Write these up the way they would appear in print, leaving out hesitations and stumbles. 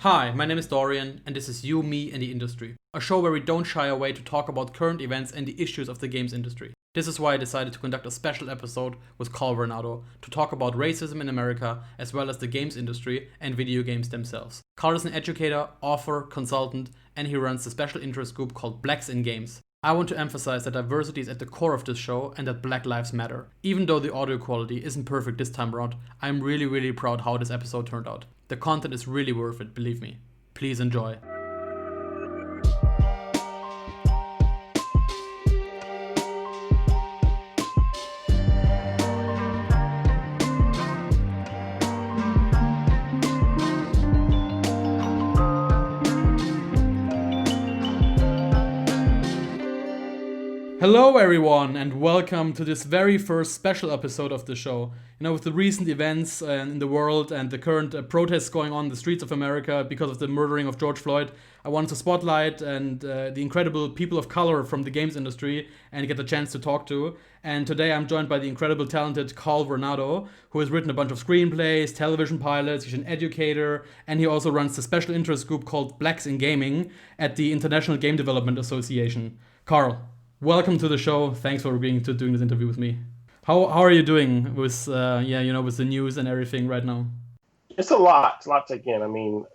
Hi, my name is Dorian, and this is You, Me, and the Industry, a show where we don't shy away to talk about current events and the issues of the games industry. This is why I decided to conduct a special episode with Varnado to talk about racism in America, as well as the games industry and video games themselves. Carl is an educator, author, consultant, and he runs a special interest group called Blacks in Games. I want to emphasize that diversity is at the core of this show and that Black lives matter. Even though the audio quality isn't perfect this time around, I'm really proud how this episode turned out. The content is really worth it, believe me. Please enjoy. Hello everyone and welcome to this very first special episode of the show. With the recent events in the world and the current protests going on in the streets of America because of the murdering of George Floyd, I wanted to spotlight the incredible people of color from the games industry and get the chance to talk to. And today I'm joined by the incredible talented Carl Varnado, who has written a bunch of screenplays, television pilots, he's an educator, and he also runs the special interest group called Blacks in Gaming at the International Game Development Association. Carl, welcome to the show. Thanks for doing this interview with me. How are you doing with with the news and everything right now? It's a lot to take in. I mean,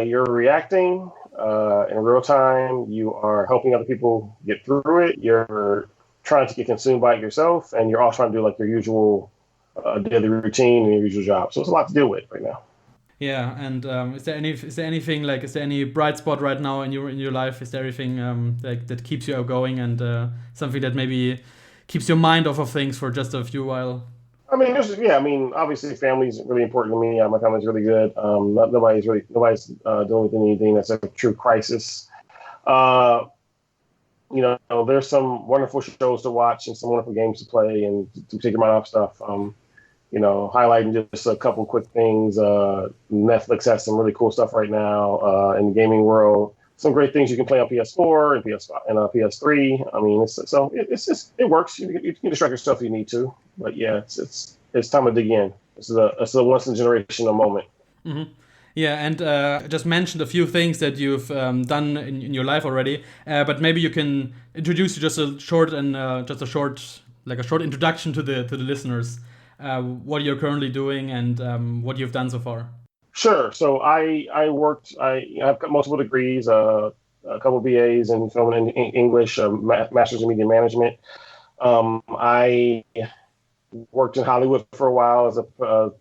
you're reacting in real time. You are helping other people get through it. You're trying to get consumed by it yourself, and you're also trying to do like your usual daily routine and your usual job. So it's a lot to deal with right now. Yeah, and is there any bright spot right now in your life? Is there anything that keeps you going and something that maybe keeps your mind off of things for just a few while? I mean, obviously family is really important to me. My family's really good. Nobody's dealing with anything that's a true crisis. There's some wonderful shows to watch and some wonderful games to play and to take your mind off stuff. Highlighting just a couple quick things. Netflix has some really cool stuff right now in the gaming world. Some great things you can play on PS4 and PS5 and PS3. I mean, it works. You can distract yourself if you need to. But yeah, it's time to dig in. It's a once in a generational moment. Mm-hmm. Yeah, and I just mentioned a few things that you've done in your life already. But maybe you can introduce just a short introduction to the listeners. What you're currently doing and what you've done so far. Sure. So I've got multiple degrees, a couple of BAs in film and English, Masters in Media Management. I worked in Hollywood for a while as a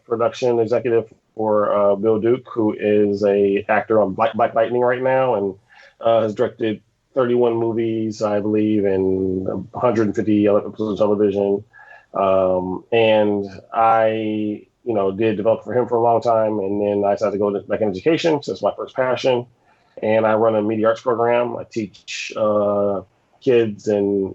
production executive for Bill Duke, who is a actor on Black Lightning right now and has directed 31 movies, I believe, and 150 episodes of television. And I, did develop for him for a long time. And then I decided to go back in education. So it's my first passion. And I run a media arts program. I teach kids and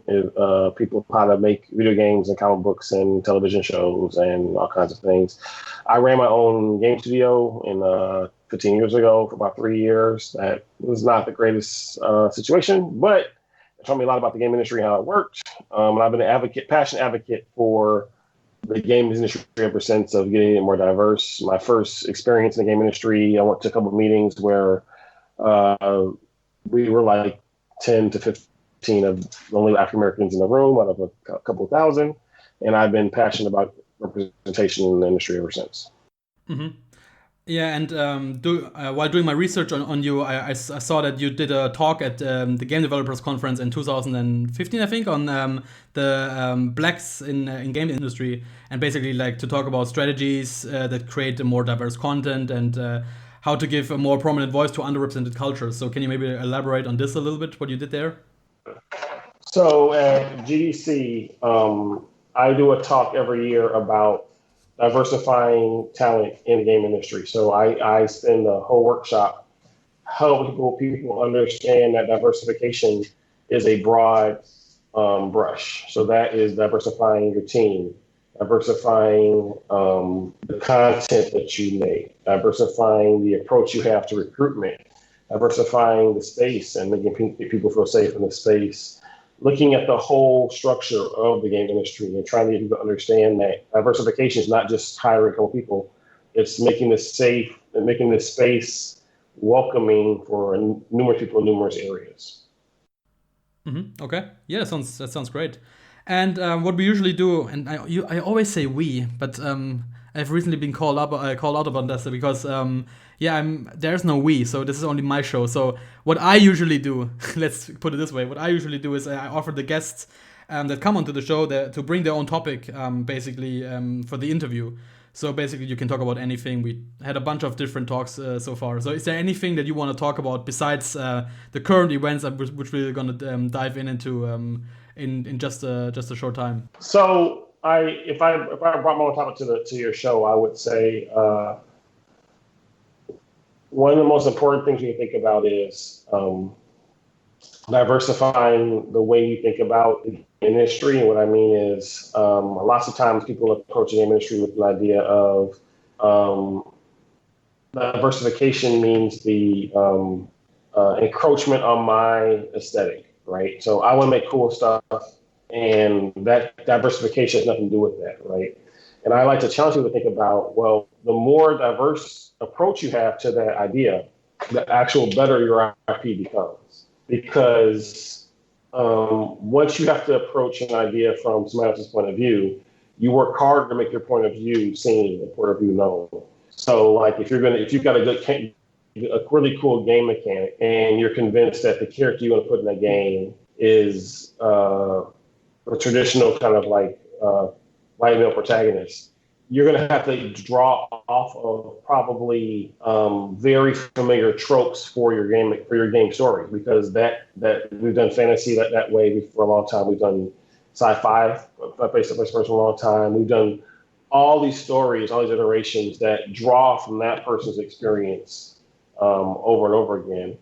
people how to make video games and comic books and television shows and all kinds of things. I ran my own game studio 15 years ago for about 3 years. That was not the greatest situation, but it taught me a lot about the game industry and how it worked. And I've been an passionate advocate for the game industry ever since, of getting it more diverse. My first experience in the game industry, I went to a couple of meetings where we were like 10 to 15 of the only African Americans in the room out of a couple of thousand. And I've been passionate about representation in the industry ever since. Mm-hmm. Yeah, and while doing my research on you, I saw that you did a talk at the Game Developers Conference in 2015, I think, on the blacks in game industry, and basically like to talk about strategies that create a more diverse content and how to give a more prominent voice to underrepresented cultures. So can you maybe elaborate on this a little bit, what you did there? So at GDC, I do a talk every year about diversifying talent in the game industry. So I spend the whole workshop helping people understand that diversification is a broad brush. So that is diversifying your team, diversifying the content that you make, diversifying the approach you have to recruitment, diversifying the space and making people feel safe in the space, looking at the whole structure of the game industry and trying to get people to understand that diversification is not just hiring a couple people. It's making this safe and making this space welcoming for numerous people in numerous areas. Okay. Yeah, that sounds great. And what we usually do, and I always say we, but I've recently been called out about this because there's no we, so this is only my show. So what I usually do, let's put it this way, what I usually do is I offer the guests that come onto the show to bring their own topic, basically for the interview. So basically, you can talk about anything. We had a bunch of different talks so far. So is there anything that you want to talk about besides the current events, which we're going to dive into in just a short time? So if I brought my own topic to your show, I would say one of the most important things you think about is diversifying the way you think about the industry. And what I mean is lots of times people approach the game industry with an idea of diversification means the encroachment on my aesthetic, right? So I want to make cool stuff, and that diversification has nothing to do with that, right? And I like to challenge people to think about, well, the more diverse approach you have to that idea, the actual better your IP becomes. Because once you have to approach an idea from somebody else's point of view, you work hard to make your point of view seen and point of view known. So, like, if you've got a really cool game mechanic, and you're convinced that the character you want to put in that game is a traditional kind of like white male protagonist, you're going to have to draw off of probably very familiar tropes for your game story, because that we've done fantasy that way for a long time. We've done sci-fi based on first person for a long time. We've done all these stories, all these iterations that draw from that person's experience over and over again.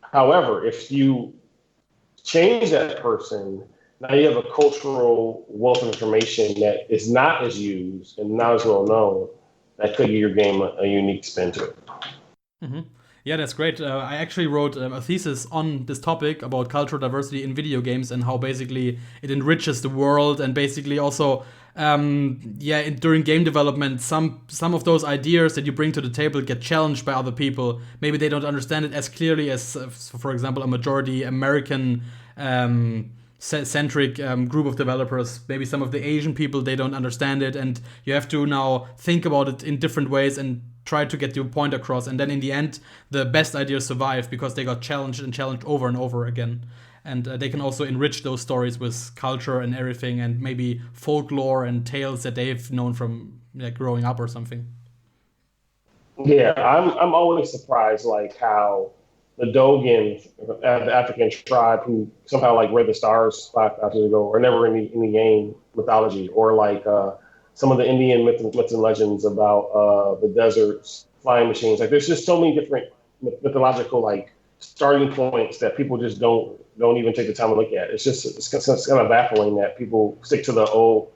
However, if you change that person, now you have a cultural wealth of information that is not as used and not as well known that could give your game a unique spin to it. Mm-hmm. Yeah, that's great. I actually wrote a thesis on this topic about cultural diversity in video games and how basically it enriches the world, and basically also during game development, some of those ideas that you bring to the table get challenged by other people. Maybe they don't understand it as clearly as, for example, a majority American centric group of developers. Maybe some of the Asian people, they don't understand it, and you have to now think about it in different ways and try to get your point across. And then in the end, the best ideas survive because they got challenged over and over again. And they can also enrich those stories with culture and everything, and maybe folklore and tales that they've known from growing up or something. Yeah, I'm always surprised, like, how the Dogon, the African tribe who somehow like read the stars 5,000 years ago, or never in the game mythology, or like some of the Indian myths and legends about the deserts, flying machines. Like, there's just so many different mythological like starting points that people just don't even take the time to look at. It's kind of baffling that people stick to the old.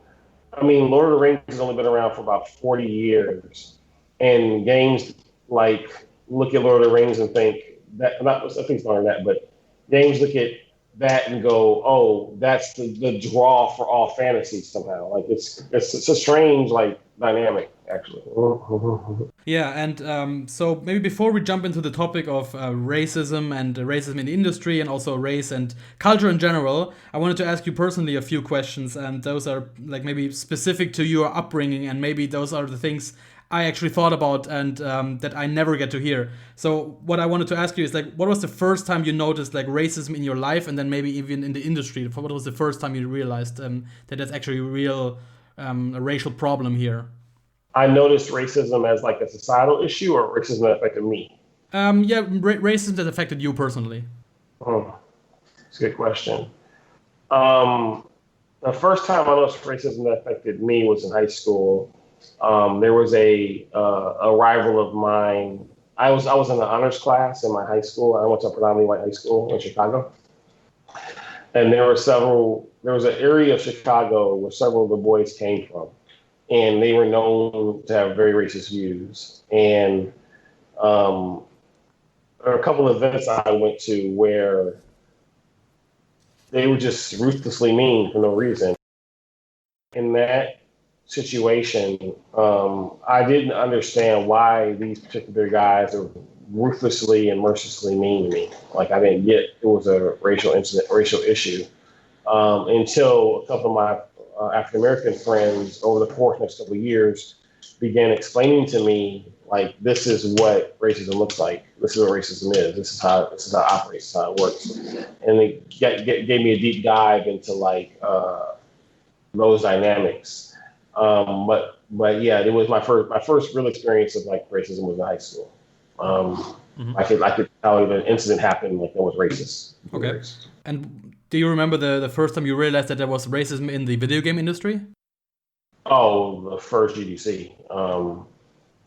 I mean, Lord of the Rings has only been around for about 40 years, and games like look at Lord of the Rings and think that, I think it's not that, but games look at that and go, oh, that's the draw for all fantasy somehow. Like, it's a strange like dynamic, actually. Yeah, and so maybe before we jump into the topic of racism and racism in the industry, and also race and culture in general, I wanted to ask you personally a few questions, and those are like maybe specific to your upbringing, and maybe those are the things I actually thought about and that I never get to hear. So what I wanted to ask you is, like, what was the first time you noticed like racism in your life, and then maybe even in the industry? What was the first time you realized that there's actually a real a racial problem here? I noticed racism as like a societal issue, or racism that affected me? Racism that affected you personally. That's a good question. The first time I noticed racism that affected me was in high school. There was a rival of mine. I was in the honors class in my high school. I went to a predominantly white high school in Chicago, and there was an area of Chicago where several of the boys came from, and they were known to have very racist views. And there were a couple of events I went to where they were just ruthlessly mean for no reason. In that situation, I didn't understand why these particular guys, or ruthlessly and mercilessly mean to me. Like I didn't get it was a racial incident, racial issue, until a couple of my African American friends over the course of the next couple of years began explaining to me like this is what racism looks like. This is what racism is. This is how it operates. This is how it works. And they gave me a deep dive into like those dynamics. But yeah, it was my first real experience of like racism was in high school. I could tell you the incident happened like it was racist. Okay. And do you remember the first time you realized that there was racism in the video game industry? Oh, the first GDC.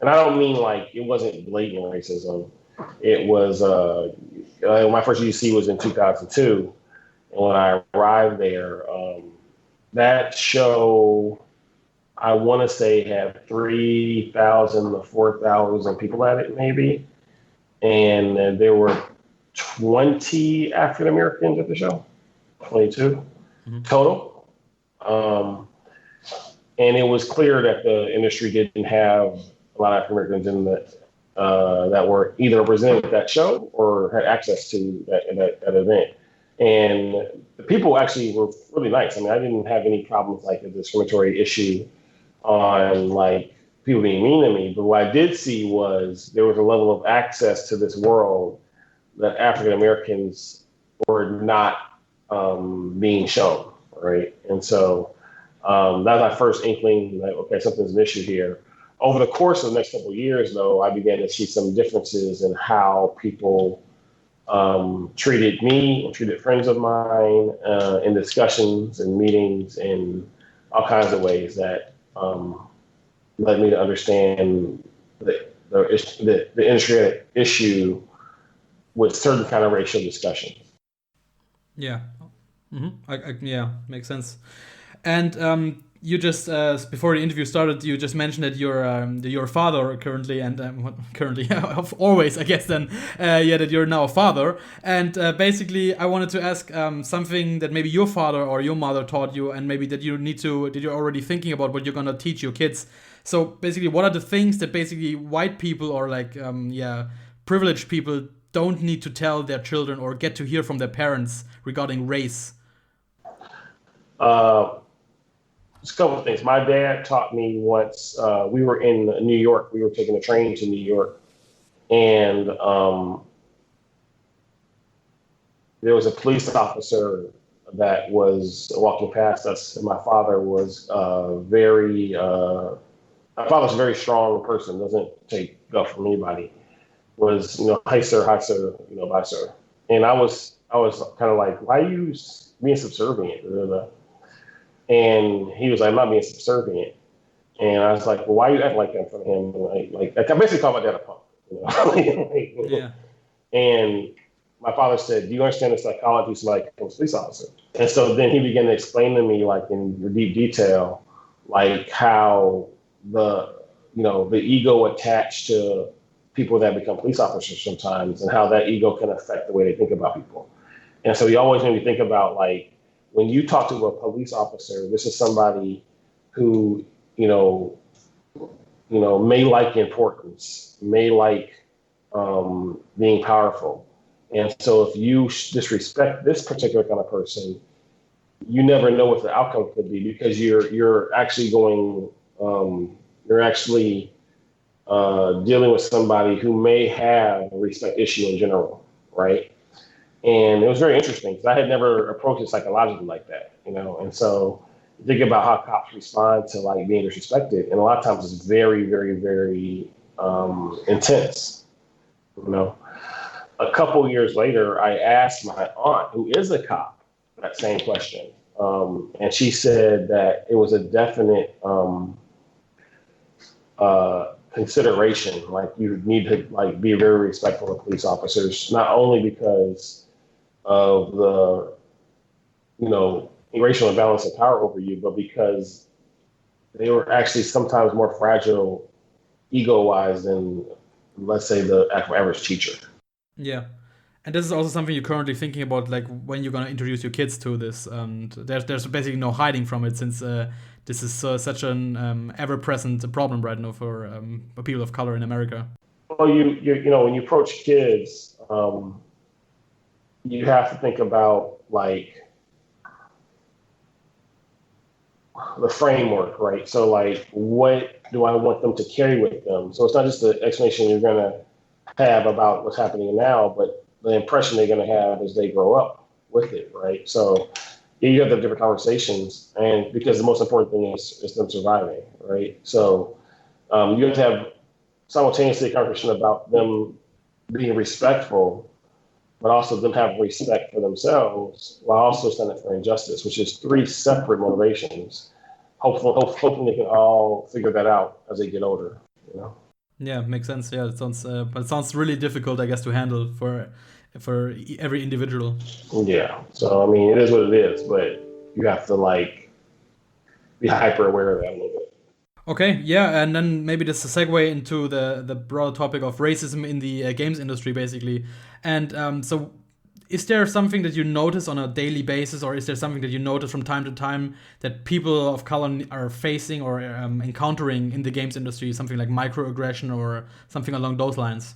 And I don't mean like it wasn't blatant racism. It was my first GDC was in 2002, and when I arrived there, that show I want to say had 3,000 to 4,000 people at it, maybe, and there were 20 African Americans at the show, 22 total. And it was clear that the industry didn't have a lot of African Americans in that were either represented at that show or had access to that event. And the people actually were really nice. I mean, I didn't have any problems like a discriminatory issue on like people being mean to me. But what I did see was there was a level of access to this world that African Americans were not being shown, right? And so that was my first inkling, like, okay, something's an issue here. Over the course of the next couple of years, though, I began to see some differences in how people treated me and treated friends of mine in discussions and meetings in all kinds of ways that led me to understand the industry issue with certain kind of racial discussions. Yeah. Yeah, makes sense. And you just before the interview started, you just mentioned that your father currently, and currently always, I guess. Then that you're now a father, and basically, I wanted to ask something that maybe your father or your mother taught you, and maybe that you're already thinking about what you're gonna teach your kids. So basically, what are the things that basically white people or like privileged people don't need to tell their children or get to hear from their parents regarding race? Just a couple of things. My dad taught me once, we were in New York. We were taking a train to New York. And there was a police officer that was walking past us. And my father was a very strong person, doesn't take guff from anybody. Was, hi sir, bye sir. And I was kind of like, why are you being subservient? And he was like, I'm not being subservient. And I was like, well, why are you acting like that in front of him? Like I basically called my dad a punk. Yeah. And my father said, do you understand the psychology of somebody becomes a police officer? And so then he began to explain to me, like in deep detail, like how the ego attached to people that become police officers sometimes, and how that ego can affect the way they think about people. And so he always made me think about, like, when you talk to a police officer, this is somebody who, may like importance, may like being powerful. And so if you disrespect this particular kind of person, you never know what the outcome could be, because you're actually dealing with somebody who may have a respect issue in general, right? And it was very interesting because I had never approached it psychologically like that, And so think about how cops respond to like being disrespected, and a lot of times it's very, very, very intense. A couple years later, I asked my aunt, who is a cop, that same question, and she said that it was a definite consideration. Like, you need to like be very respectful of police officers, not only because of the, racial imbalance of power over you, but because they were actually sometimes more fragile ego-wise than, let's say, the average teacher. Yeah. And this is also something you're currently thinking about, like when you're going to introduce your kids to this. There's basically no hiding from it, since this is such an ever-present problem right now for people of color in America. Well, you know, when you approach kids, you have to think about like the framework, right? So like, what do I want them to carry with them? So it's not just the explanation you're going to have about what's happening now, but the impression they're going to have as they grow up with it, right? So you have to have different conversations, and because the most important thing is them surviving, right? So you have to have simultaneously a conversation about them being respectful, but also them having respect for themselves while also standing for injustice, which is three separate motivations. Hopefully they can all figure that out as they get older, you know? Yeah, makes sense. Yeah, but it sounds really difficult, I guess, to handle for every individual. Yeah. So, I mean, it is what it is, but you have to, like, be hyper aware of that a little bit. Okay, yeah, and then maybe this is a segue into the broader topic of racism in the games industry, basically. And so, is there something that you notice on a daily basis, or is there something that you notice from time to time that people of color are facing or encountering in the games industry, something like microaggression or something along those lines?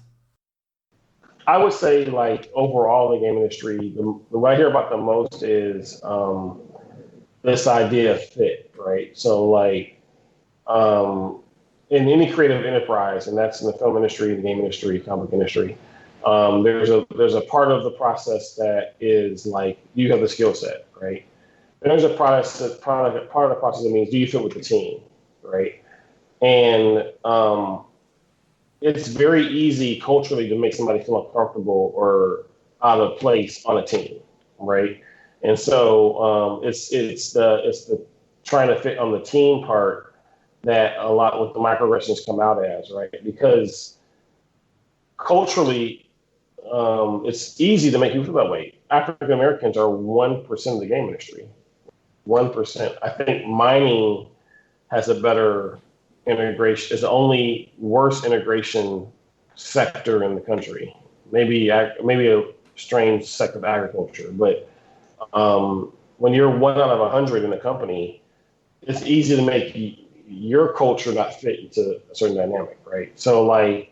I would say, like, overall in the game industry, what I hear about the most is this idea of fit, right? So, like, um, in any creative enterprise, and that's in the film industry, the game industry, comic industry, there's a part of the process that is like you have the skill set, right? And there's a part of the process that means do you fit with the team, right? And it's very easy culturally to make somebody feel uncomfortable or out of place on a team, right? And so it's the trying to fit on the team part that a lot with the microaggressions come out as, right? Because culturally, it's easy to make you feel that way. African Americans are 1% of the game industry. 1%. I think mining has a better integration. It's the only worse integration sector in the country. Maybe a strange sector of agriculture, but when you're 1 out of 100 in a company, it's easy to make your culture not fit into a certain dynamic, right? So like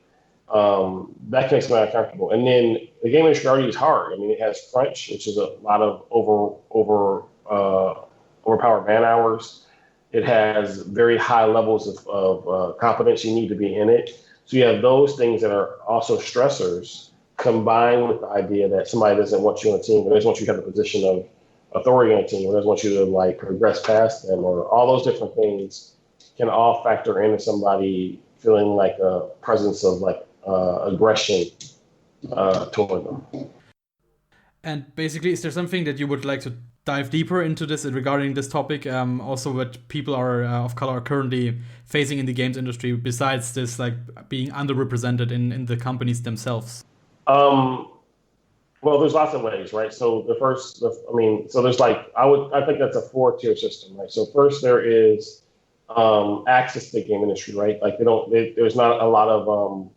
that makes me uncomfortable. And then the game industry already is hard. I mean, it has crunch, which is a lot of overpowered man hours. It has very high levels of competence you need to be in it. So you have those things that are also stressors combined with the idea that somebody doesn't want you on a team, or doesn't want you to have a position of authority on a team, or doesn't want you to like progress past them, or all those different things can all factor into somebody feeling like a presence of like aggression toward them. And basically, is there something that you would like to dive deeper into this regarding this topic? Also, what people are of color are currently facing in the games industry, besides this, like being underrepresented in the companies themselves. Um, well, there's lots of ways, right? So so there's like I think that's a 4-tier system, right? So first there is access to the game industry, right? Like there's not a lot of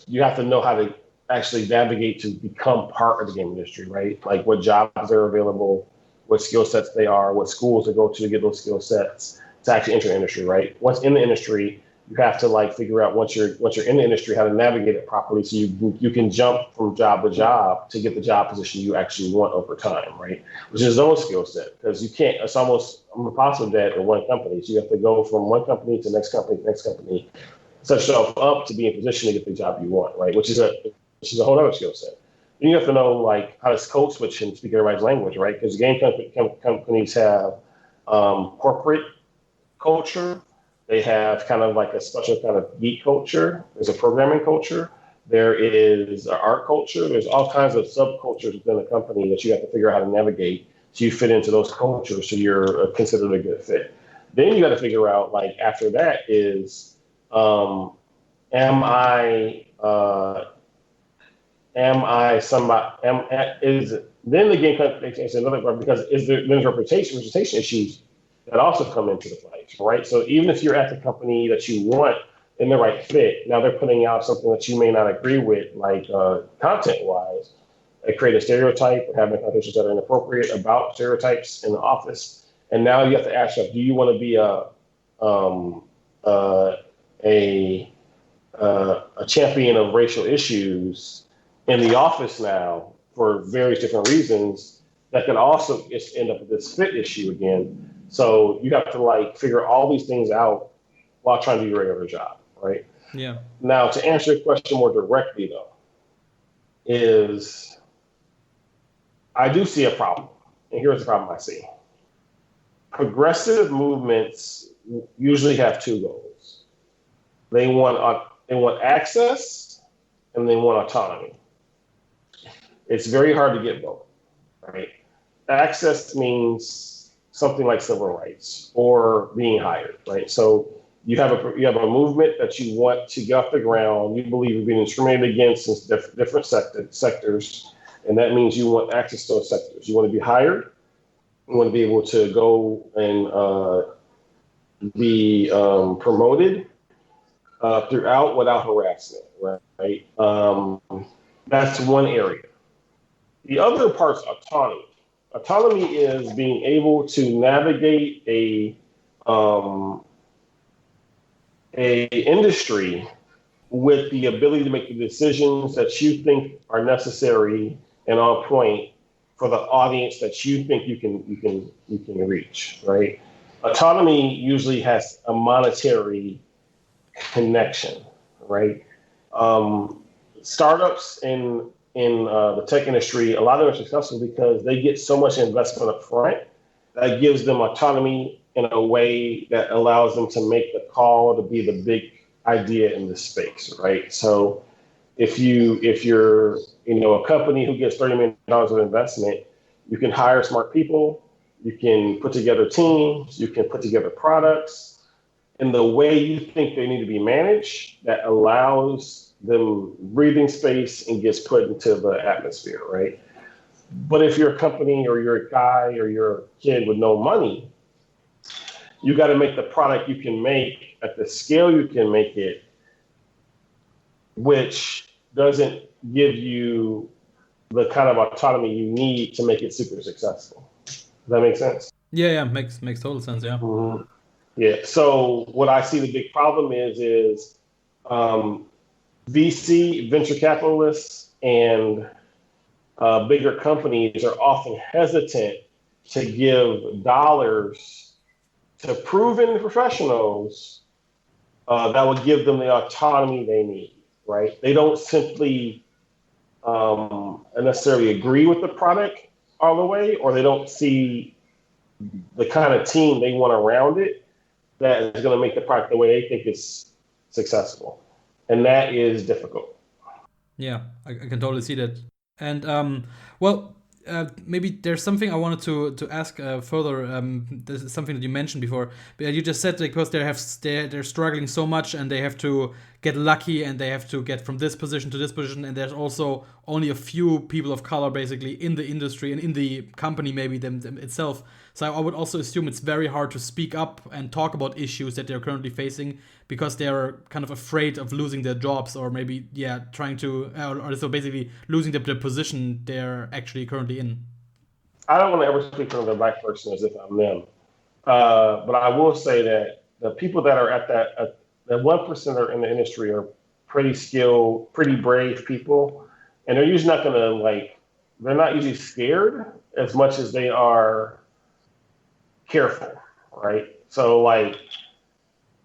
you have to know how to actually navigate to become part of the game industry, right? Like what jobs are available, what skill sets they are, what schools to go to get those skill sets to actually enter the industry, right? Once in the industry, you have to like figure out once you're in the industry how to navigate it properly, so you can jump from job to job to get the job position you actually want over time, right? Which is its own skill set, because you can't. It's almost impossible that in one company. So you have to go from one company to the next company, set yourself up to be in position to get the job you want, right? Which is a whole other skill set. Then you have to know like how to code switch and speak everybody's language, right? Because game companies have corporate culture. They have kind of like a special kind of geek culture. There's a programming culture. There is an art culture. There's all kinds of subcultures within the company that you have to figure out how to navigate so you fit into those cultures so you're considered a good fit. Then you got to figure out like after that is am I somebody is then the game takes another part because there's reputation issues that also come into the place, right? So even if you're at the company that you want in the right fit, now they're putting out something that you may not agree with, like content wise. They create a stereotype or having conversations that are inappropriate about stereotypes in the office, and now you have to ask yourself, do you want to be a a champion of racial issues in the office now for various different reasons that can also just end up with this fit issue again. So you have to like figure all these things out while trying to do your regular job, right? Yeah. Now, to answer your question more directly, though, is I do see a problem, and here's the problem I see. Progressive movements usually have two goals. They want access, and they want autonomy. It's very hard to get both, right? Access means something like civil rights or being hired, right? So you have a movement that you want to get off the ground. You believe you're being discriminated against in different sectors, and that means you want access to those sectors. You want to be hired. You want to be able to go and be promoted throughout without harassment, right? That's one area. The other part's autonomy. Autonomy is being able to navigate a industry with the ability to make the decisions that you think are necessary and on point for the audience that you think you can reach, right? Autonomy usually has a monetary connection, right? Startups in the tech industry, a lot of them are successful because they get so much investment up front that gives them autonomy in a way that allows them to make the call to be the big idea in the space, right? So if you're a company who gets $30 million of investment, you can hire smart people, you can put together teams, you can put together products in the way you think they need to be managed that allows them breathing space and gets put into the atmosphere, right? But if you're a company or you're a guy or you're a kid with no money, you got to make the product you can make at the scale you can make it, which doesn't give you the kind of autonomy you need to make it super successful. Does that make sense? Yeah, makes total sense. Yeah. Mm-hmm. Yeah. So what I see the big problem is VC venture capitalists and bigger companies are often hesitant to give dollars to proven professionals that will give them the autonomy they need, right? They don't simply necessarily agree with the product all the way, or they don't see the kind of team they want around it that is going to make the product the way they think is successful. And that is difficult. Yeah, I can totally see that. And maybe there's something I wanted to ask further. This is something that you mentioned before. But you just said because they're struggling so much and they have to get lucky and they have to get from this position to this position, and there's also only a few people of color basically in the industry and in the company maybe them itself. So I would also assume it's very hard to speak up and talk about issues that they're currently facing because they're kind of afraid of losing their jobs or maybe trying to or so basically losing the position they're actually currently in. I don't want to ever speak for the black person as if I'm them, but I will say that the people that are at that 1% in the industry are pretty skilled, pretty brave people, and they're usually not going to they're not usually scared as much as they are careful, right? So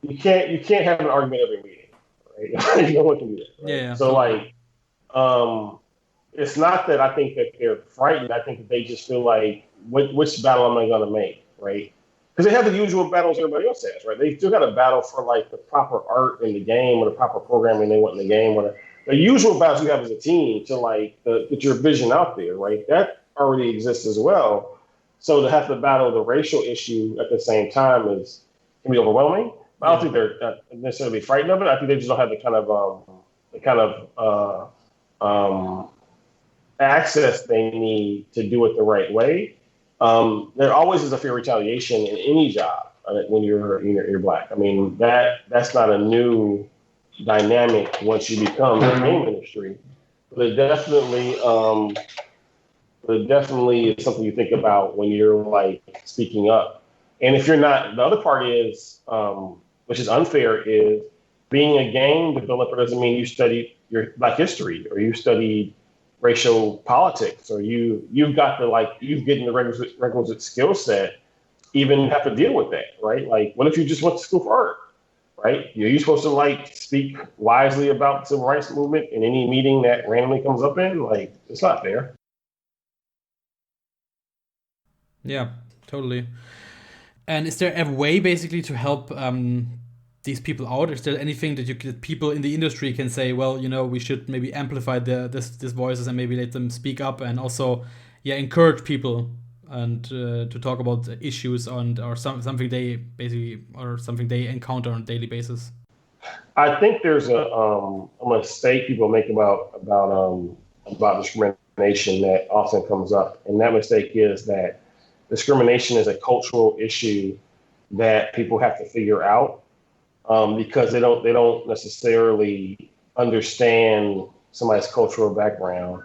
you can't have an argument every meeting, right? No one can do that. Right? Yeah. So it's not that I think that they're frightened. I think that they just feel like, which battle am I going to make, right? Because they have the usual battles everybody else has, right? They still got to battle for the proper art in the game or the proper programming they want in the game, or the usual battles you have as a team to get your vision out there, right? That already exists as well. So to have to battle the racial issue at the same time can be overwhelming. But I don't think they're necessarily frightened of it. I think they just don't have the kind of access they need to do it the right way. There always is a fear of retaliation in any job when you're black. I mean, that's not a new dynamic once you become in the game industry, but it definitely is something you think about when you're speaking up. And if you're not, the other part is, which is unfair, is being a game developer doesn't mean you studied your Black history or you studied racial politics or you've got the you've getting the requisite skill set even have to deal with that, right? Like, what if you just went to school for art, right? Are you supposed to speak wisely about the civil rights movement in any meeting that randomly comes up in? Like, it's not fair. Yeah, totally. And is there a way basically to help these people out? Is there anything that people in the industry can say? Well, we should maybe amplify these voices and maybe let them speak up, and also, encourage people and to talk about the issues or something they basically or something they encounter on a daily basis. I think there's a mistake people make about discrimination that often comes up, and that mistake is that discrimination is a cultural issue that people have to figure out because they don't necessarily understand somebody's cultural background,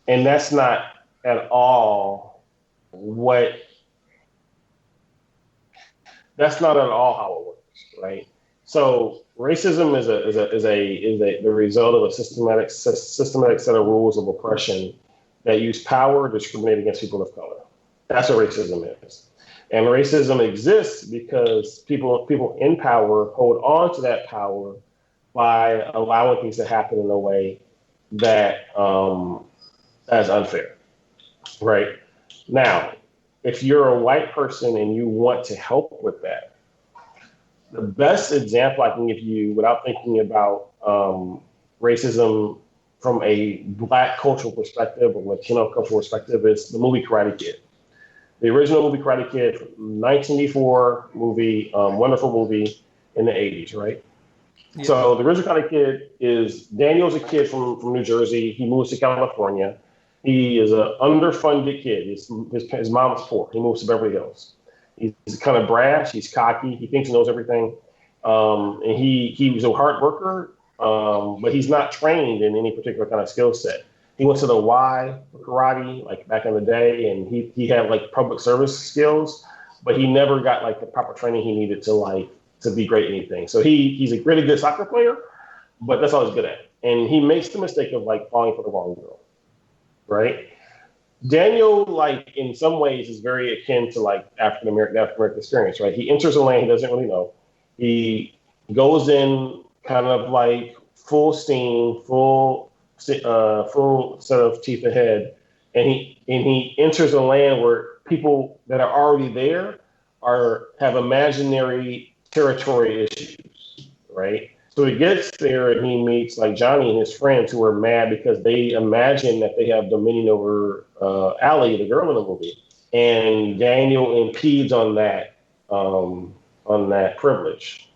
and that's not at all how it works, right? So racism is the result of a systematic set of rules of oppression that use power to discriminate against people of color. That's what racism is. And racism exists because people in power hold on to that power by allowing things to happen in a way that is unfair, right? Now, if you're a white person and you want to help with that, the best example I can give you without thinking about racism from a Black cultural perspective or Latino cultural perspective is the movie Karate Kid. The original movie Karate Kid, 1984 movie, wonderful movie in the 80s, right? Yeah. So the original Karate Kid is Daniel's a kid from New Jersey. He moves to California. He is an underfunded kid. His mom's poor. He moves to Beverly Hills. He's kind of brash. He's cocky. He thinks he knows everything. And he was a hard worker, but he's not trained in any particular kind of skill set. He went to the Y for karate, like back in the day, and he had like public service skills, but he never got like the proper training he needed to be great at anything. So he's a really good soccer player, but that's all he's good at. And he makes the mistake of like falling for the wrong girl, right? Daniel, like in some ways, is very akin to like African American experience, right? He enters a lane he doesn't really know. He goes in kind of like full steam, full set of teeth ahead, and he enters a land where people that are already there have imaginary territory issues, right? So he gets there and he meets like Johnny and his friends who are mad because they imagine that they have dominion over Allie, the girl in the movie, and Daniel impedes on that privilege.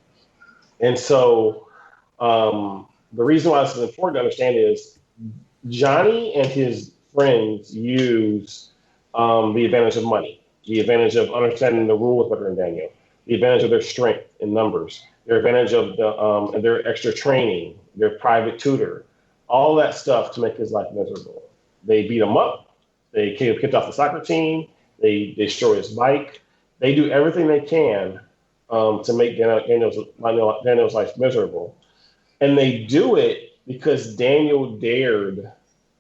And so the reason why this is important to understand is Johnny and his friends use the advantage of money, the advantage of understanding the rules better than Daniel, the advantage of their strength in numbers, their advantage of their extra training, their private tutor, all that stuff to make his life miserable. They beat him up. They kicked off the soccer team. They destroy his bike. They do everything they can to make Daniel's life miserable. And they do it because Daniel dared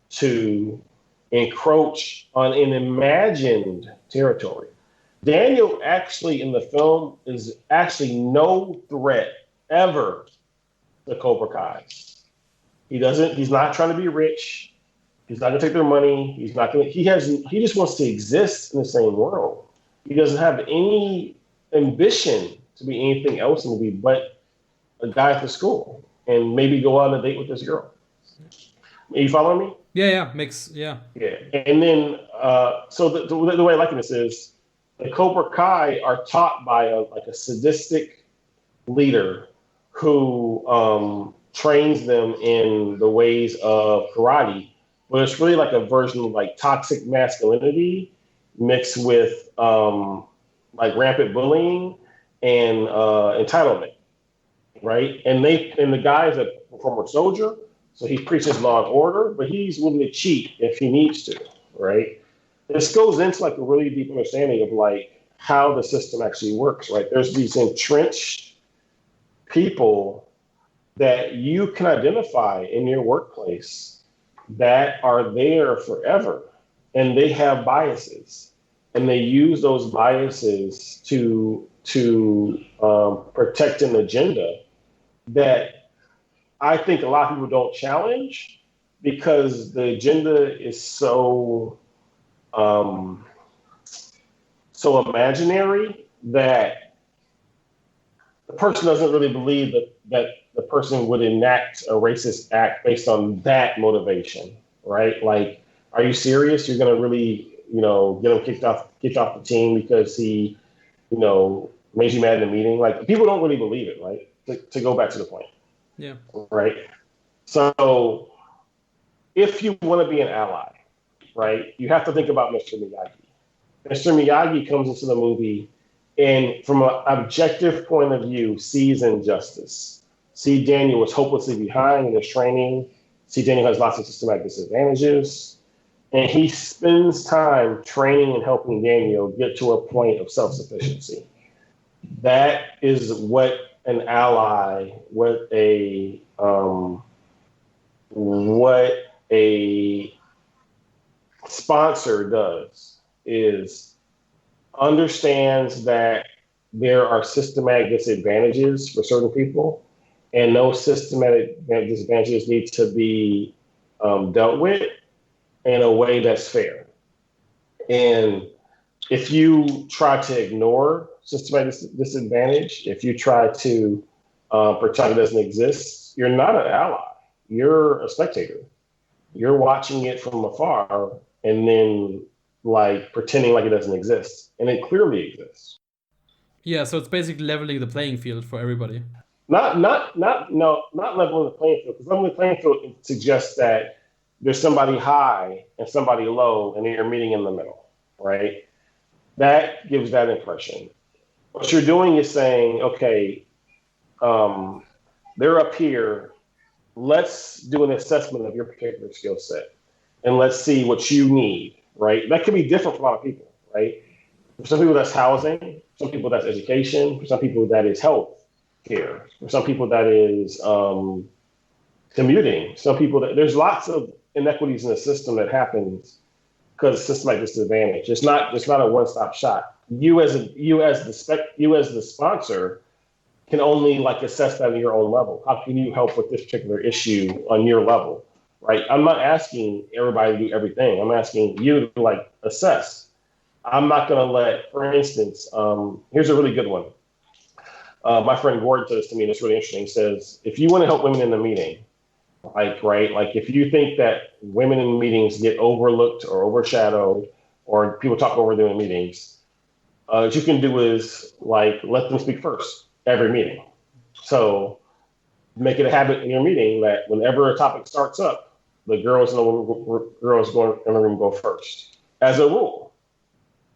to encroach on an imagined territory. Daniel actually in the film is actually no threat ever to Cobra Kai. He's not trying to be rich. He's not gonna take their money. He just wants to exist in the same world. He doesn't have any ambition to be anything else in the movie but a guy at the school and maybe go out on a date with this girl. Are you following me? Yeah. Yeah. And then, so the way I like this is the Cobra Kai are taught by a sadistic leader who trains them in the ways of karate, but it's really like a version of like toxic masculinity mixed with like rampant bullying and entitlement, right? And the guy is a former soldier, so he preaches law and order, but he's willing to cheat if he needs to, right? This goes into like a really deep understanding of like how the system actually works, right? There's these entrenched people that you can identify in your workplace that are there forever, and they have biases, and they use those biases to protect an agenda that I think a lot of people don't challenge, because the agenda is so imaginary that the person doesn't really believe that the person would enact a racist act based on that motivation, right? Like, are you serious? You're going to really, get him kicked off the team because he, made you mad in a meeting? Like, people don't really believe it, right? To go back to the point. Yeah. Right. So if you want to be an ally, right, you have to think about Mr. Miyagi. Mr. Miyagi comes into the movie and, from an objective point of view, sees injustice. See Daniel is hopelessly behind in his training. See Daniel has lots of systematic disadvantages. And he spends time training and helping Daniel get to a point of self-sufficiency. That is what an ally, what a sponsor does, is understands that there are systematic disadvantages for certain people, and those systematic disadvantages need to be dealt with in a way that's fair. And if you try to ignore systematic disadvantage, if you try to pretend it doesn't exist, you're not an ally. You're a spectator. You're watching it from afar and then pretending like it doesn't exist, and it clearly exists. Yeah, so it's basically leveling the playing field for everybody. Not leveling the playing field, because leveling the playing field suggests that there's somebody high and somebody low, and you're meeting in the middle, right? That gives that impression. What you're doing is saying, okay, they're up here. Let's do an assessment of your particular skill set, and let's see what you need, right? That could be different for a lot of people, right? For some people, that's housing. For some people, that's education. For some people, that is health care. For some people, that is commuting. Some people, there's lots of inequities in the system that happens because of systematic disadvantage. It's not a one-stop shop. You as the sponsor can only assess that on your own level. How can you help with this particular issue on your level, right? I'm not asking everybody to do everything. I'm asking you to assess. I'm not going to let, for instance, here's a really good one. My friend Gordon said this to me, and it's really interesting. He says, if you want to help women in the meeting, if you think that women in meetings get overlooked or overshadowed, or people talk over them in meetings, what you can do is let them speak first every meeting. So make it a habit in your meeting that whenever a topic starts up, the girls in the room go first, as a rule.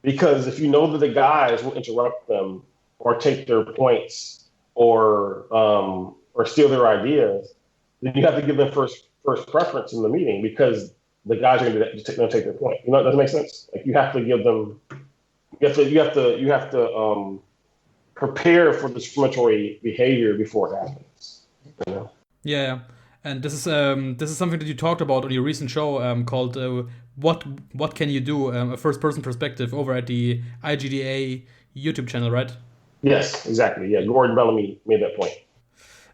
Because if you know that the guys will interrupt them or take their points or steal their ideas, then you have to give them first preference in the meeting, because the guys are going to take their point. Does that make sense? You have to give them. You have to prepare for discriminatory behavior before it happens. Yeah, and this is something that you talked about on your recent show called "What Can You Do?" A first-person perspective over at the IGDA YouTube channel, right? Yes, exactly. Yeah, Gordon Bellamy made that point.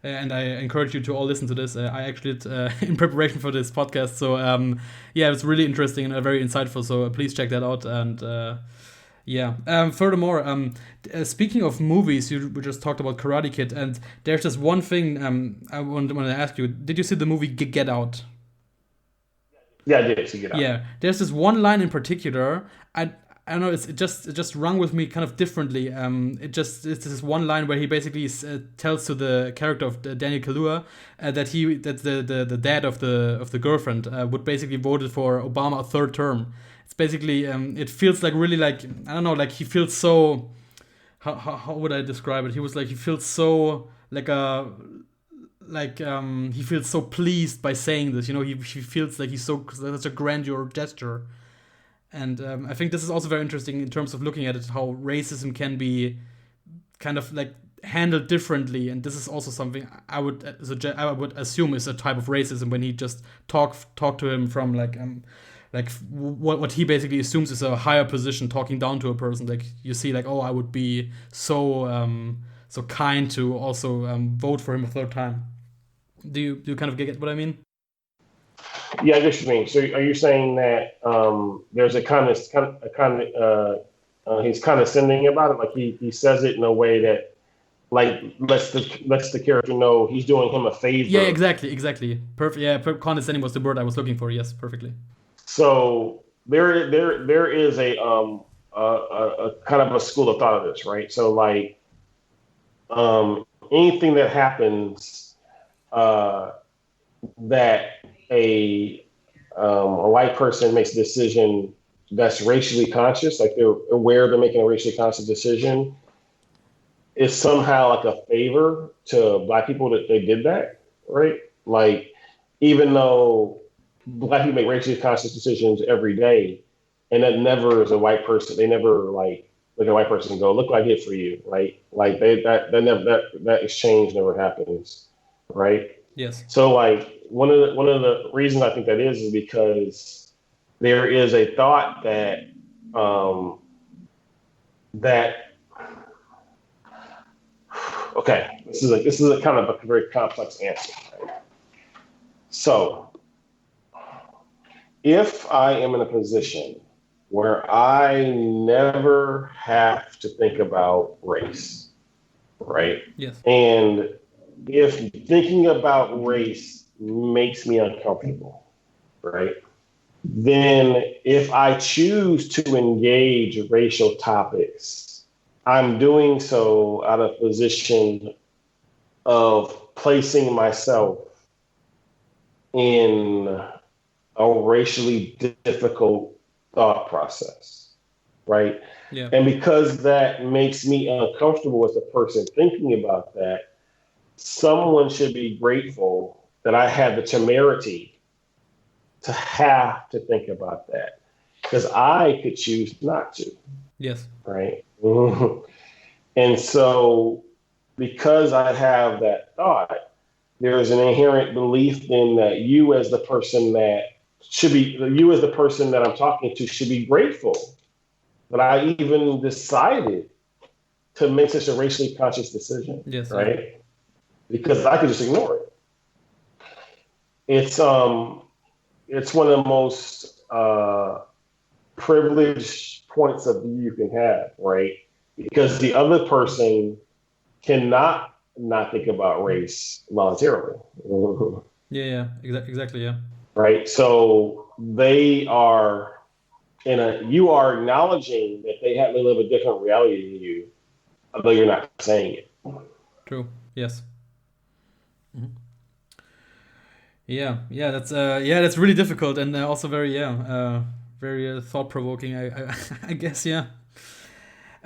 And I encourage you to all listen to this. I actually did in preparation for this podcast. So it's really interesting and very insightful. So please check that out. And furthermore, speaking of movies, we just talked about Karate Kid, and there's this one thing I want to ask you. Did you see the movie Get Out? Yeah, I did see Get Out. Yeah, there's this one line in particular. I don't know. It just rung with me kind of differently. It's this one line where he basically tells to the character of Daniel Kaluuya that the dad of the girlfriend would basically voted for Obama a third term. It's basically it feels really I don't know, he feels so. How would I describe it? He feels so he feels so pleased by saying this. He feels like he's such a grandeur gesture. And I think this is also very interesting in terms of looking at it, how racism can be kind of handled differently, and this is also something I would assume is a type of racism when he just talk to him from like what he basically assumes is a higher position, talking down to a person. Like you see, like, oh, I would be so kind to also vote for him a third time. Do you kind of get what I mean? Yeah, I guess you mean. So are you saying that there's he's condescending about it, like he says it in a way that like lets the character know he's doing him a favor. Yeah, exactly. Perfect. Yeah, condescending was the word I was looking for. Yes, perfectly. So there is a kind of a school of thought of this, right? So like anything that happens that a white person makes a decision that's racially conscious, like they're aware they're making a racially conscious decision, is somehow like a favor to Black people that they did that, right? Like, even though Black people make racially conscious decisions every day, and that never is a white person, they never like look at a white person and go, "Look what I did for you," right? Like that exchange never happens, right? Yes. So like one of the reasons I think that is because there is a thought that okay, this is a kind of a very complex answer. Right? So if I am in a position where I never have to think about race, right? Yes. And if thinking about race makes me uncomfortable, right? Then if I choose to engage racial topics, I'm doing so out of position of placing myself in a racially difficult thought process, right? Yeah. And because that makes me uncomfortable as a person thinking about that, someone should be grateful that I had the temerity to have to think about that, because I could choose not to. Yes. Right. And so because I have that thought, there's an inherent belief in that you as the person that I'm talking to should be grateful that I even decided to make such a racially conscious decision. Yes. Right. Yeah. Because I could just ignore it. It's one of the most privileged points of view you can have, right? Because the other person cannot not think about race voluntarily. Yeah. Exactly. Yeah. Right. So you are acknowledging that they live a different reality than you, although you're not saying it. True. Yes. Mm-hmm. Yeah. That's really difficult and also very thought provoking. I guess. Yeah.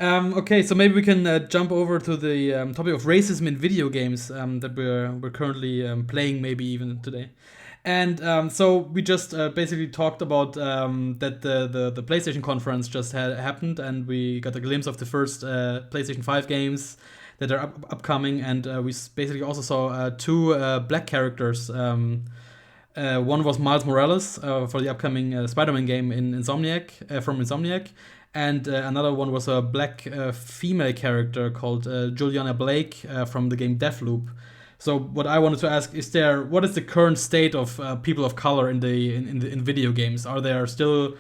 Okay, so maybe we can jump over to the topic of racism in video games that we're currently playing, maybe even today. And so we just basically talked about that the PlayStation conference just happened, and we got a glimpse of the first PlayStation 5 games that are upcoming, and we basically also saw two black characters. One was Miles Morales for the upcoming Spider-Man game in Insomniac from Insomniac. And another one was a black female character called Juliana Blake from the game Deathloop. So what I wanted to ask is what is the current state of people of color in video games? Are they still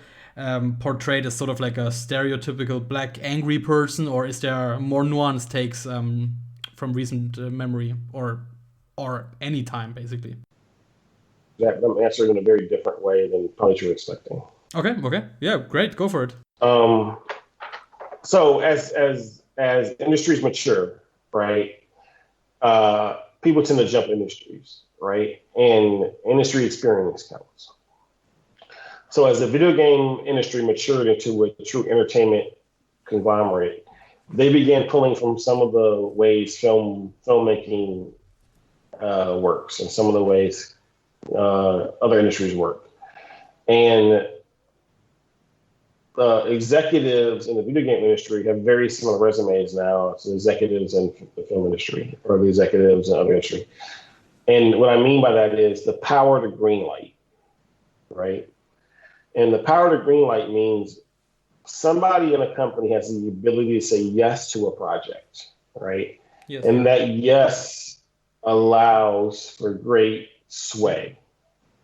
portrayed as sort of like a stereotypical black angry person, or is there more nuanced takes from recent memory or any time basically? That I'm answering in a very different way than probably you were expecting. Okay, yeah, great, go for it. So as industries mature, right, people tend to jump industries, right, and industry experience counts. So as the video game industry matured into a true entertainment conglomerate, they began pulling from some of the ways filmmaking works and some of the ways other industries work. And executives in the video game industry have very similar resumes now to executives in the film industry or the executives in other industry. And what I mean by that is the power to green light, right? And the power to green light means somebody in a company has the ability to say yes to a project, right? Yes. And that yes allows for great sway,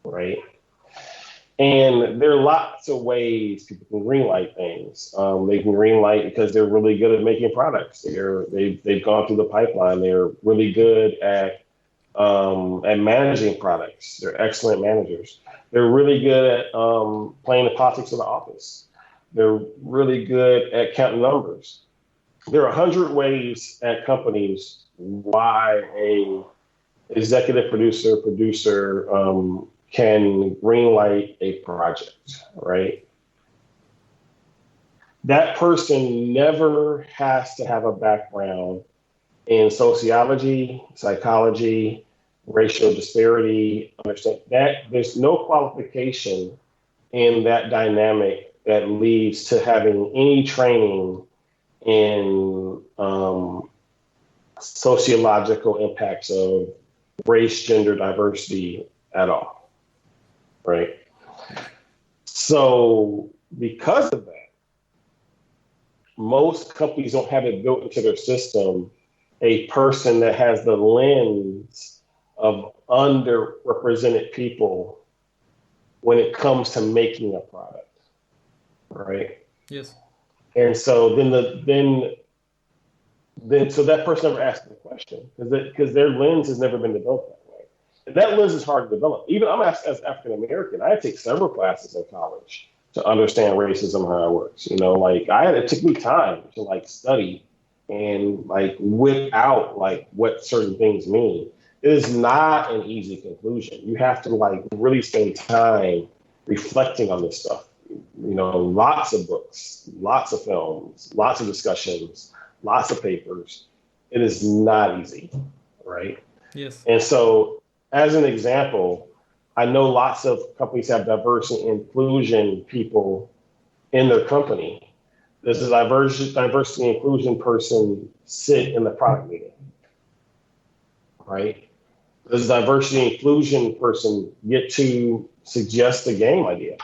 right? And there are lots of ways people can greenlight things. They can greenlight because they're really good at making products. They've gone through the pipeline. They're really good at managing products. They're excellent managers. They're really good at playing the politics of the office. They're really good at counting numbers. There are 100 ways at companies why a executive producer can greenlight a project, right? That person never has to have a background in sociology, psychology, racial disparity. Understand that there's no qualification in that dynamic that leads to having any training in sociological impacts of race, gender, diversity at all. Right. So because of that, most companies don't have it built into their system, a person that has the lens of underrepresented people when it comes to making a product. Right. Yes. And so then so that person never asks the question because their lens has never been developed that way. And that lens is hard to develop. Even I'm as African American, I had to take several classes in college to understand racism, how it works. You know, like it took me time to like study and like whip out like what certain things mean. It is not an easy conclusion. You have to like really spend time reflecting on this stuff. You know, lots of books, lots of films, lots of discussions, lots of papers. It is not easy, right? Yes. And so, as an example, I know lots of companies have diversity and inclusion people in their company. Does a diversity and inclusion person sit in the product meeting, right? Does a diversity and inclusion person get to suggest a game idea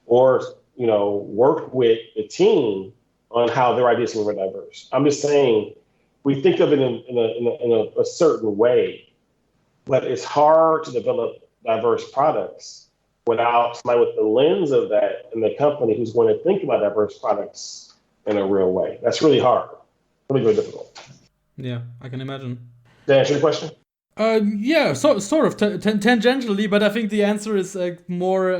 or, you know, work with the team on how their ideas can be diverse? I'm just saying, we think of it in a certain way, but it's hard to develop diverse products without somebody with the lens of that in the company who's going to think about diverse products in a real way. That's really hard, really, really difficult. Yeah, I can imagine. Did that answer your question? Yeah, so sort of tangentially, but I think the answer is more.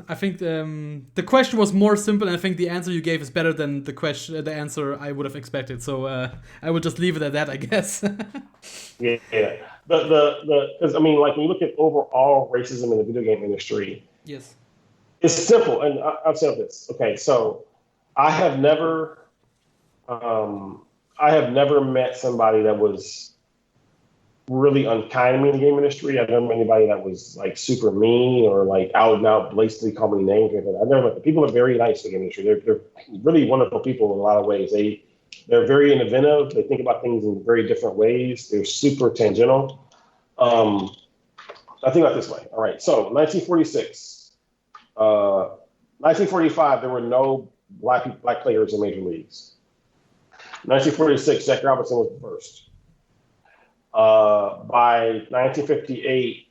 I think the question was more simple, and I think the answer you gave is better than the answer I would have expected. So I would just leave it at that, I guess. Yeah. Because I mean, like when you look at overall racism in the video game industry, yes, it's simple, and I'll say this. Okay, so I have never met somebody that was really unkind to me in the game industry. I've never met anybody that was like super mean or like out and out blatantly call me names. I've never met them. People are very nice in the game industry. They're really wonderful people in a lot of ways. They're very innovative. They think about things in very different ways. They're super tangential. I think about it this way. All right. So 1946, 1945, there were no black players in major leagues. 1946, Jack Robinson was the first. By 1958,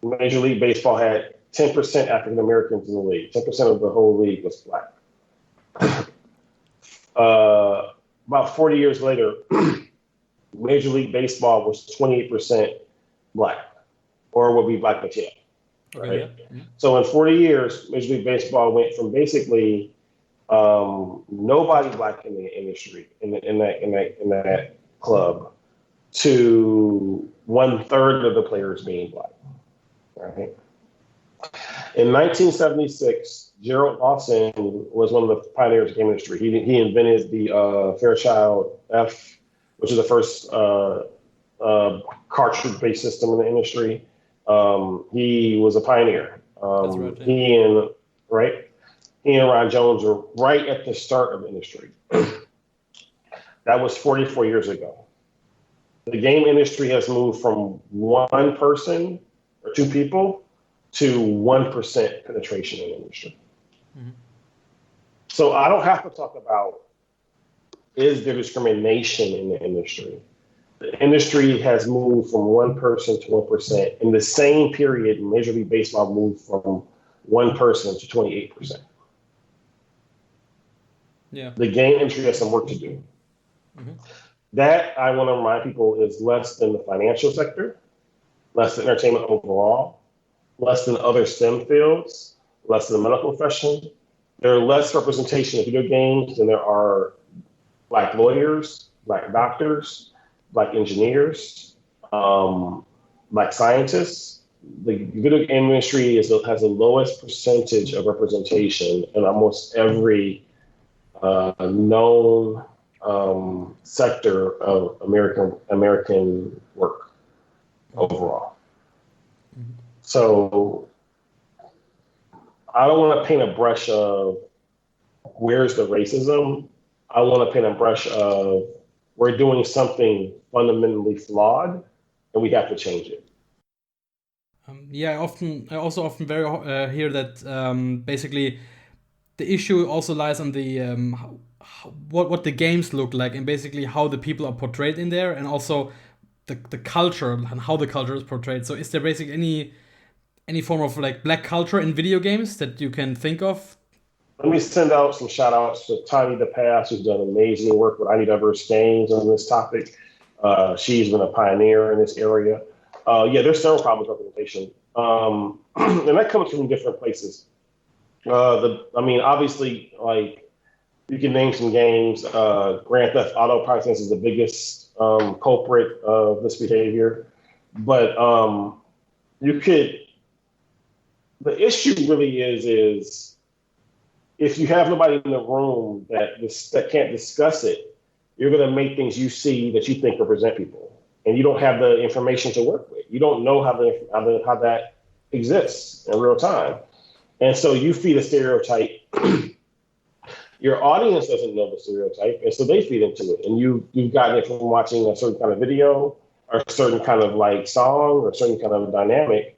Major League Baseball had 10% African Americans in the league. 10% of the whole league was black. About 40 years later, Major League Baseball was 28% black, or would be black Latino. Right? Okay, yeah. Mm-hmm. So in 40 years, Major League Baseball went from basically nobody black in the industry in that club to 1/3 of the players being black. Right. In 1976, Gerald Lawson was one of the pioneers of the game industry. He invented the Fairchild F, which is the first cartridge-based system in the industry. He was a pioneer. That's right, yeah. he and Ron Jones were right at the start of the industry. That was 44 years ago. The game industry has moved from one person or two people to 1% penetration in the industry. Mm-hmm. So I don't have to talk about, is there discrimination in the industry? The industry has moved from 1% to 1%. In the same period, Major League Baseball moved from 1% to 28%. Yeah. The game industry has some work to do. Mm-hmm. That, I want to remind people, is less than the financial sector, less than entertainment overall, less than other STEM fields, less than the medical profession. There are less representation of video games than there are Black lawyers, Black doctors, Black engineers, Black scientists. The video game industry has the lowest percentage of representation in almost every known sector of American work overall. Mm-hmm. So I don't want to paint a brush of where's the racism. I want to paint a brush of we're doing something fundamentally flawed and we have to change it. I also often hear that basically the issue also lies on the what the games look like and basically how the people are portrayed in there, and also the culture and how the culture is portrayed. So is there basically any form of like Black culture in video games that you can think of? Let me send out some shout outs to Tiny the Past, who's done amazing work with iDiverse Games on this topic. She's been a pioneer in this area. There's several problems with representation. And that comes from different places. Obviously, like, you can name some games. Grand Theft Auto probably is the biggest culprit of this behavior. But the issue really is if you have nobody in the room that can't discuss it, you're going to make things you see that you think represent people, and you don't have the information to work with. You don't know how that exists in real time, and so you feed a stereotype. Your audience doesn't know the stereotype, and so they feed into it. And you've gotten it from watching a certain kind of video, or a certain kind of like song, or a certain kind of dynamic,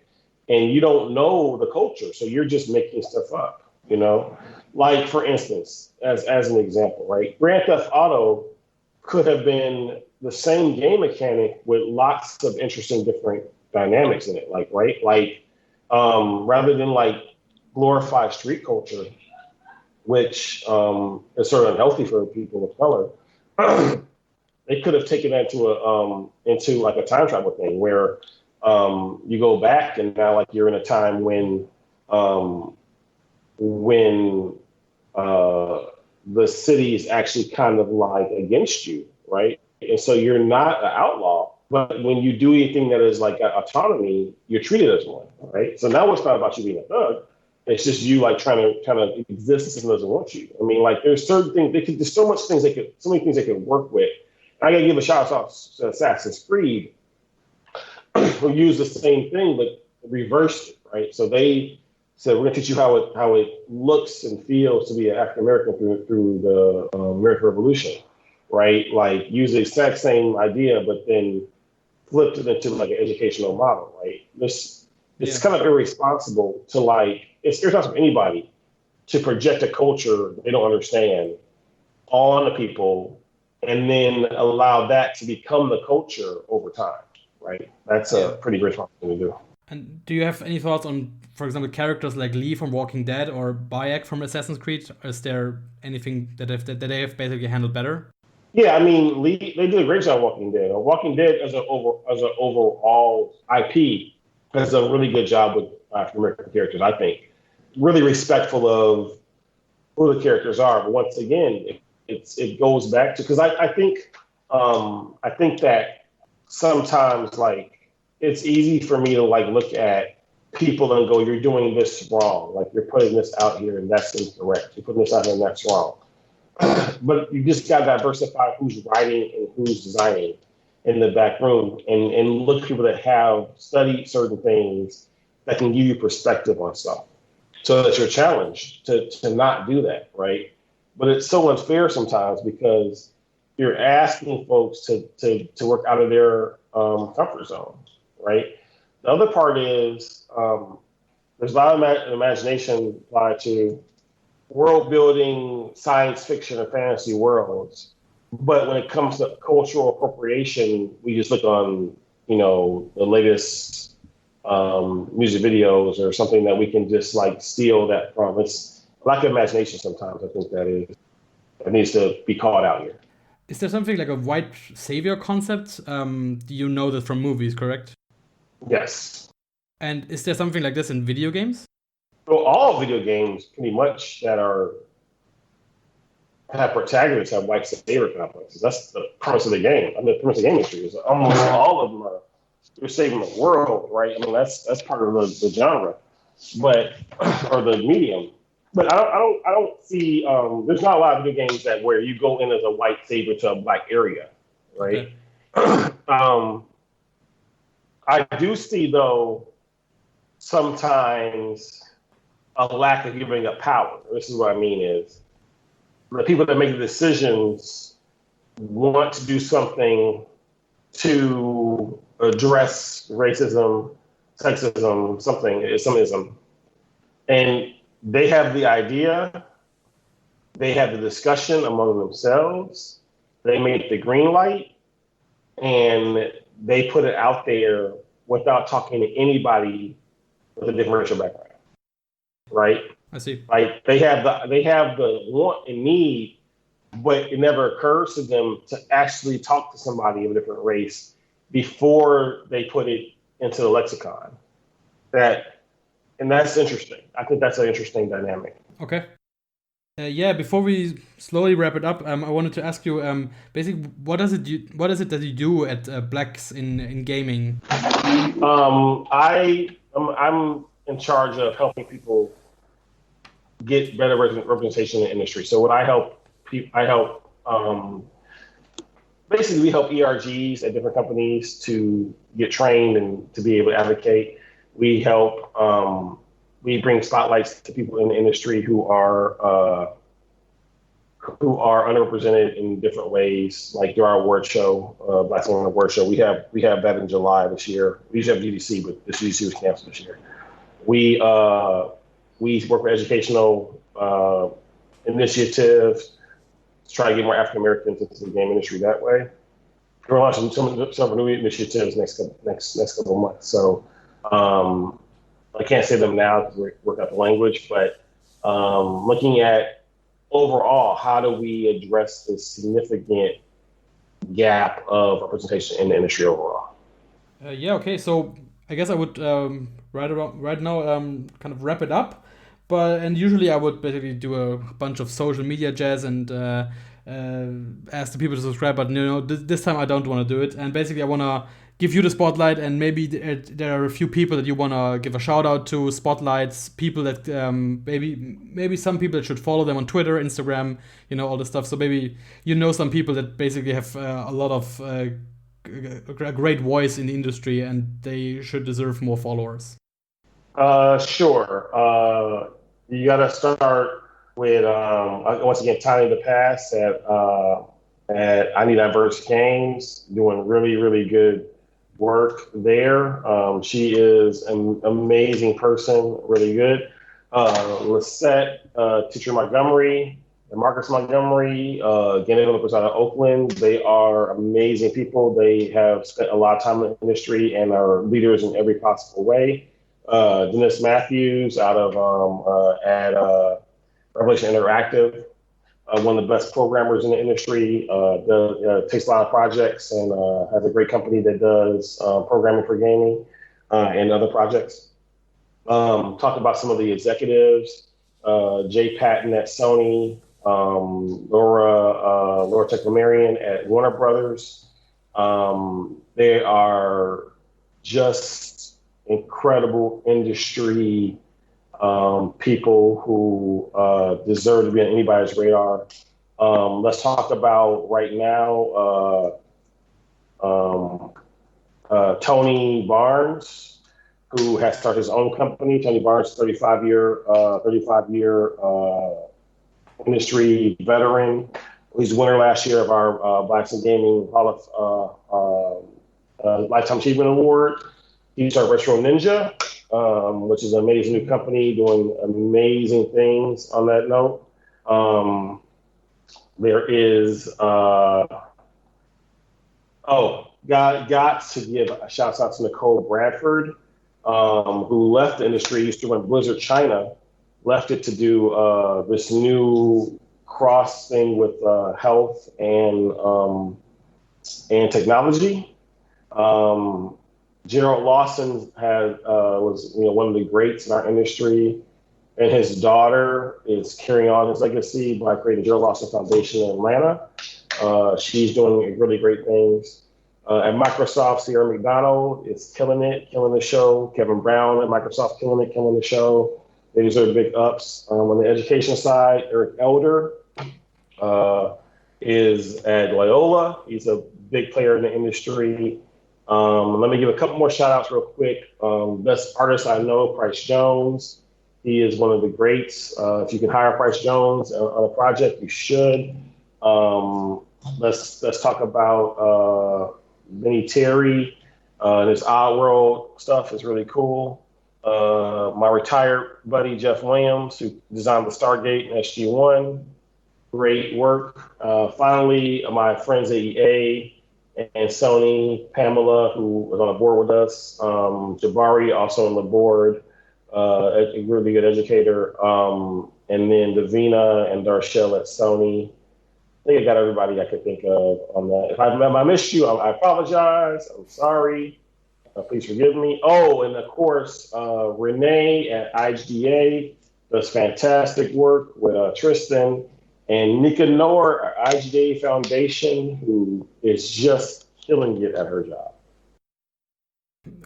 and you don't know the culture, so you're just making stuff up. You know, like for instance, as an example, right? Grand Theft Auto could have been the same game mechanic with lots of interesting different dynamics in it, like, right? Like, rather than like glorify street culture, which is sort of unhealthy for people of color, they could have taken that into like a time travel thing where you go back and now like you're in a time when the city is actually kind of like against you, right? And so you're not an outlaw, but when you do anything that is like autonomy, you're treated as one, right? So now it's not about you being a thug. It's just you like trying to exist. The system doesn't want you. I mean, like there's certain things there's so many things they could work with. I gotta give a shout out to Assassin's Creed, who used the same thing but reversed it, right? So they said we're gonna teach you how it looks and feels to be an African American through the American Revolution, right? Like use the exact same idea, but then flipped it into like an educational model, right? It's kind of irresponsible to it's irresponsible for anybody to project a culture they don't understand on the people and then allow that to become the culture over time, right? That's a pretty responsible thing to do. And do you have any thoughts on, for example, characters like Lee from Walking Dead or Bayek from Assassin's Creed? Is there anything that they have basically handled better? Yeah, I mean, Lee, they did a great job Walking Dead. Walking Dead as an overall IP does a really good job with African American characters, I think. Really respectful of who the characters are. But once again, it goes back to, because I think that sometimes like it's easy for me to like look at people and go, you're doing this wrong. Like you're putting this out here and that's incorrect. You're putting this out here and that's wrong. But you just got to diversify who's writing and who's designing in the back room and look at people that have studied certain things that can give you perspective on stuff. so that you're challenged to not do that, right? But it's so unfair sometimes because you're asking folks to work out of their comfort zone, right? The other part is there's a lot of imagination applied to world building, science fiction, and fantasy worlds. But when it comes to cultural appropriation, we just look on, the latest music videos or something that we can just like steal that from. It's a lack of imagination sometimes. I think that needs to be called out here. Is there something like a white savior concept? You know that from movies, correct? Yes. And is there something like this in video games? Well, all video games pretty much that have protagonists have white savior complexes. That's the premise of the game. I mean, the premise of the game industry is almost all of them are you're saving the world, right? I mean, that's part of the genre, but or the medium. But I don't see. There's not a lot of video games that where you go in as a white savior to a black area, right? Okay. I do see though sometimes a lack of giving up power. This is what I mean is the people that make the decisions want to do something to address racism, sexism, some ism. And they have the idea, they have the discussion among themselves, they make the green light, and they put it out there without talking to anybody with a different racial background. Right? I see. Like they have the want and need, but it never occurs to them to actually talk to somebody of a different race before they put it into the lexicon. And that's interesting. I think that's an interesting dynamic. Okay. Before we slowly wrap it up, I wanted to ask you, basically, what is it that you do at Blacks in gaming? I'm in charge of helping people get better representation in the industry. So what I help basically we help ERGs at different companies to get trained and to be able to advocate. We help, we bring spotlights to people in the industry who are underrepresented in different ways, like through our award show, Black Women Award Show. We have that in July this year. We usually have GDC, but this GDC was canceled this year. We work with educational initiatives to try to get more African Americans into the game industry that way. We're launching some new initiatives next couple of months. So I can't say them now because we're working out the language, but looking at overall, how do we address this significant gap of representation in the industry overall? Okay. So I guess I would right now kind of wrap it up. And usually I would basically do a bunch of social media jazz and ask the people to subscribe. But this time I don't want to do it. And basically I want to give you the spotlight, and maybe there are a few people that you want to give a shout out to, spotlights, people that maybe some people that should follow them on Twitter, Instagram, all this stuff. So maybe some people that basically have a lot of a great voice in the industry, and they should deserve more followers. Sure. You got to start with once again Tiny the Pass at I Need Diverse Games, doing really, really good work there. She is an amazing person, really good. Lisette, Titre-Montgomery, and Markus Montgomery, game developers out of Oakland. They are amazing people. They have spent a lot of time in the industry and are leaders in every possible way. Dennis Mathews out of at Revelation Interactive, one of the best programmers in the industry, takes a lot of projects and has a great company that does programming for gaming and other projects. Talk about some of the executives, Jay Patton at Sony, Laura Teclamarian at Warner Brothers. They are just incredible industry people who deserve to be on anybody's radar. Let's talk about right now Tony Barnes, who has started his own company. Tony Barnes, 35-year industry veteran. He's the winner last year of our Blacks in Gaming Hall of Lifetime Achievement Award. He started RetroNinja, which is an amazing new company doing amazing things on that note. There is, got to give a shout out to Nichol Bradford, who left the industry, used to run Blizzard China, left it to do this new cross thing with health and technology. General Lawson was one of the greats in our industry, and his daughter is carrying on his legacy by creating General Lawson Foundation in Atlanta. She's doing really great things. At Microsoft, Sierra McDonald is killing the show. Kevin Brown at Microsoft killing the show. They deserve big ups. On the education side, Eric Elder is at Loyola. He's a big player in the industry. Let me give a couple more shout outs real quick. Best artist I know, Price Jones. He is one of the greats. If you can hire Price Jones on a project, you should. Let's talk about Bennie Terry. His Oddworld stuff is really cool. My retired buddy, Jeff Williams, who designed the Stargate and SG-1. Great work. Finally, my friends at EA and Sony, Pamela, who was on the board with us, Jabari, also on the board, a really good educator, and then Davina and Darshell at Sony. I think I got everybody I could think of on that. If I missed you, I apologize. I'm sorry. Please forgive me. Oh, and of course, Renee at IGDA does fantastic work with Tristin. And Nika Nour, our IGDA Foundation, who is just killing it at her job.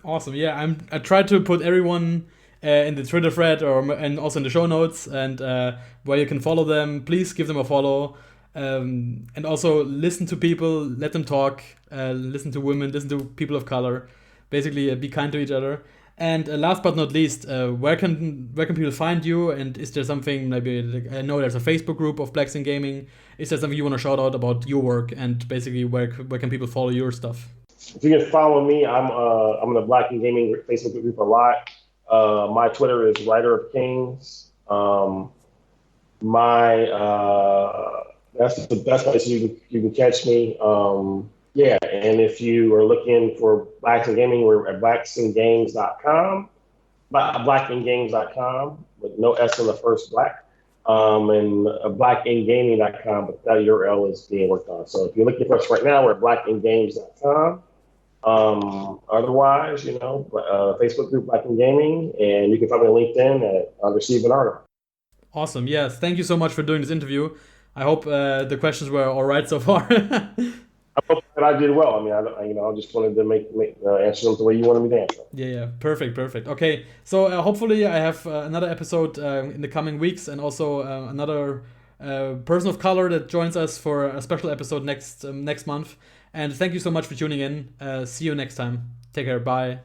Awesome. Yeah, I tried to put everyone in the Twitter thread and also in the show notes and where you can follow them. Please give them a follow. And also listen to people, let them talk, listen to women, listen to people of color. Basically, be kind to each other. And last but not least, where can people find you? And is there something, maybe, I know there's a Facebook group of Blacks in Gaming. Is there something you want to shout out about your work? And basically, where can people follow your stuff? If you can follow me, I'm in the Black in Gaming Facebook group a lot. My Twitter is Writer of Kings. That's the best place you can catch me. Yeah, and if you are looking for Blacks in Gaming, we're at blacksingames.com, blackingames.com, with no S in the first black, and blackingaming.com, but that URL is being worked on. So if you're looking for us right now, we're at blackingames.com. Otherwise, Facebook group Black in Gaming, and you can find me on LinkedIn at Receive Varnado. Awesome. Yes, thank you so much for doing this interview. I hope the questions were all right so far. I hope that I did well. I mean, I just wanted to make answer them the way you wanted me to answer. Yeah, perfect. Okay, so hopefully I have another episode in the coming weeks, and also another person of color that joins us for a special episode next month. And thank you so much for tuning in. See you next time. Take care. Bye.